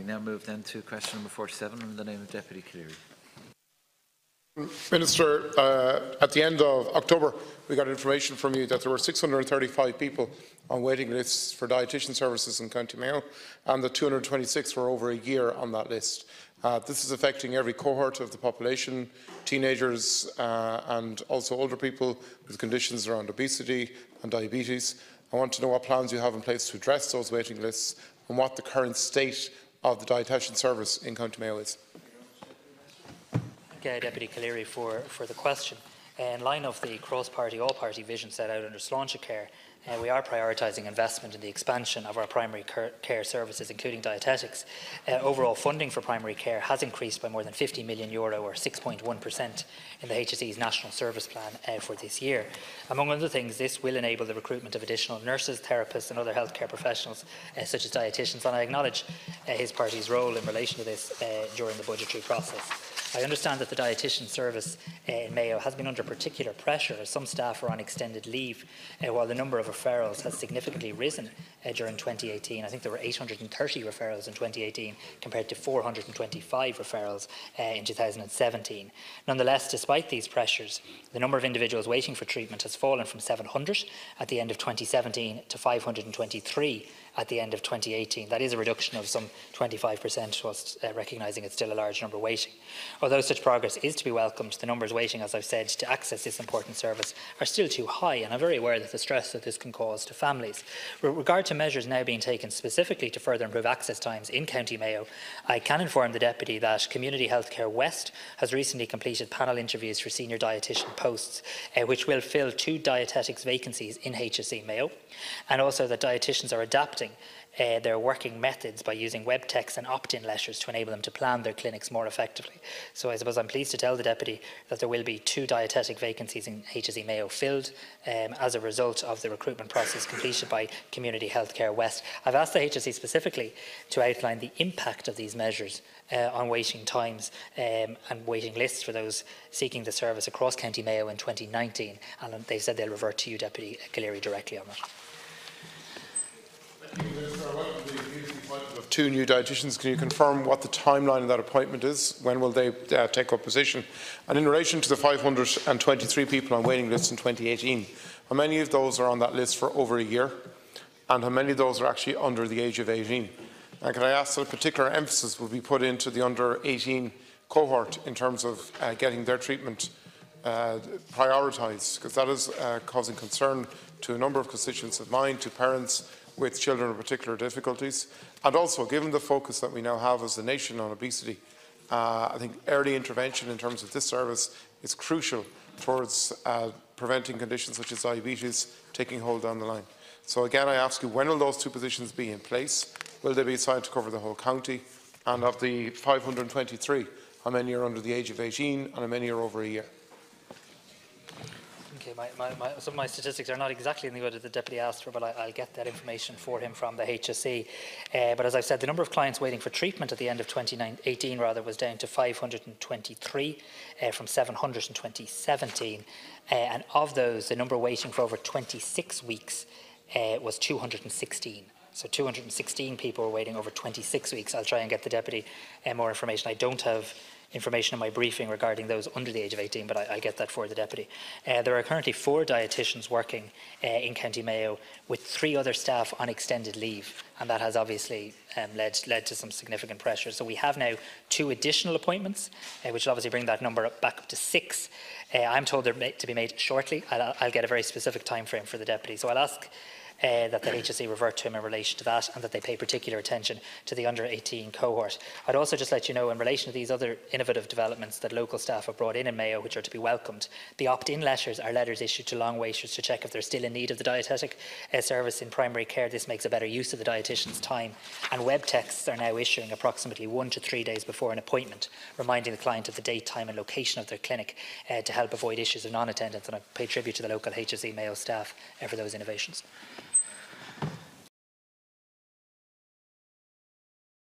We now move then to question number 47 in the name of Deputy Calleary. Minister, at the end of October, we got information from you that there were 635 people on waiting lists for dietitian services in County Mayo, and that 226 were over a year on that list. This is affecting every cohort of the population, teenagers and also older people with conditions around obesity and diabetes. I want to know what plans you have in place to address those waiting lists and what the current state of the dietitian service in County Mayo is. Deputy Calleary for the question. In line of the cross-party, all-party vision set out under Sláinte Care, we are prioritising investment in the expansion of our primary care services, including dietetics. Overall funding for primary care has increased by more than €50 million, or 6.1%, in the HSE's National Service Plan for this year. Among other things, this will enable the recruitment of additional nurses, therapists and other healthcare professionals, such as dietitians, and I acknowledge his party's role in relation to this during the budgetary process. I understand that the dietitian service in Mayo has been under particular pressure as some staff are on extended leave, while the number of referrals has significantly risen during 2018. I think there were 830 referrals in 2018 compared to 425 referrals in 2017. Nonetheless, despite these pressures, the number of individuals waiting for treatment has fallen from 700 at the end of 2017 to 523 at the end of 2018. That is a reduction of some 25%, whilst recognising it's still a large number waiting. Although such progress is to be welcomed, the numbers waiting, as I've said, to access this important service are still too high, and I'm very aware of the stress that this can cause to families. With regard to measures now being taken specifically to further improve access times in County Mayo, I can inform the Deputy that Community Healthcare West has recently completed panel interviews for senior dietitian posts, which will fill 2 dietetics vacancies in HSE Mayo, and also that dietitians are adapting their working methods by using web texts and opt-in letters to enable them to plan their clinics more effectively. So I suppose I'm pleased to tell the Deputy that there will be 2 dietetic vacancies in HSE Mayo filled as a result of the recruitment process completed by Community Healthcare West. I've asked the HSE specifically to outline the impact of these measures on waiting times and waiting lists for those seeking the service across County Mayo in 2019, and they said they'll revert to you, Deputy Calleary, directly on that. Of 2 new dietitians, can you confirm what the timeline of that appointment is? When will they take up position? And in relation to the 523 people on waiting lists in 2018, how many of those are on that list for over a year? And how many of those are actually under the age of 18? And can I ask that a particular emphasis will be put into the under 18 cohort in terms of getting their treatment prioritised? Because that is causing concern to a number of constituents of mine, to parents with children with particular difficulties. And also, given the focus that we now have as a nation on obesity, I think early intervention in terms of this service is crucial towards preventing conditions such as diabetes taking hold down the line. So again, I ask you, when will those 2 positions be in place? Will they be assigned to cover the whole county? And of the 523, how many are under the age of 18 and how many are over a year? Okay, some of my statistics are not exactly in the order the Deputy asked for, but I'll get that information for him from the HSE. But as I've said, the number of clients waiting for treatment at the end of 2018 was down to 523 from 700 in 2017. And of those, the number waiting for over 26 weeks was 216. So 216 people were waiting over 26 weeks. I'll try and get the Deputy more information. I don't have information in my briefing regarding those under the age of 18, but I'll get that for the Deputy. There are currently 4 dietitians working in County Mayo with 3 other staff on extended leave, and that has obviously led to some significant pressure. So we have now 2 additional appointments, which will obviously bring that number back up to 6. I'm told they're to be made shortly. I'll get a very specific time frame for the Deputy. So I'll ask that the HSE revert to him in relation to that, and that they pay particular attention to the under 18 cohort. I'd also just let you know, in relation to these other innovative developments that local staff have brought in Mayo, which are to be welcomed, the opt-in letters are letters issued to long waiters to check if they're still in need of the dietetic service in primary care. This makes a better use of the dietitian's time, and web texts are now issuing approximately 1 to 3 days before an appointment, reminding the client of the date, time and location of their clinic to help avoid issues of non-attendance, and I pay tribute to the local HSE Mayo staff for those innovations.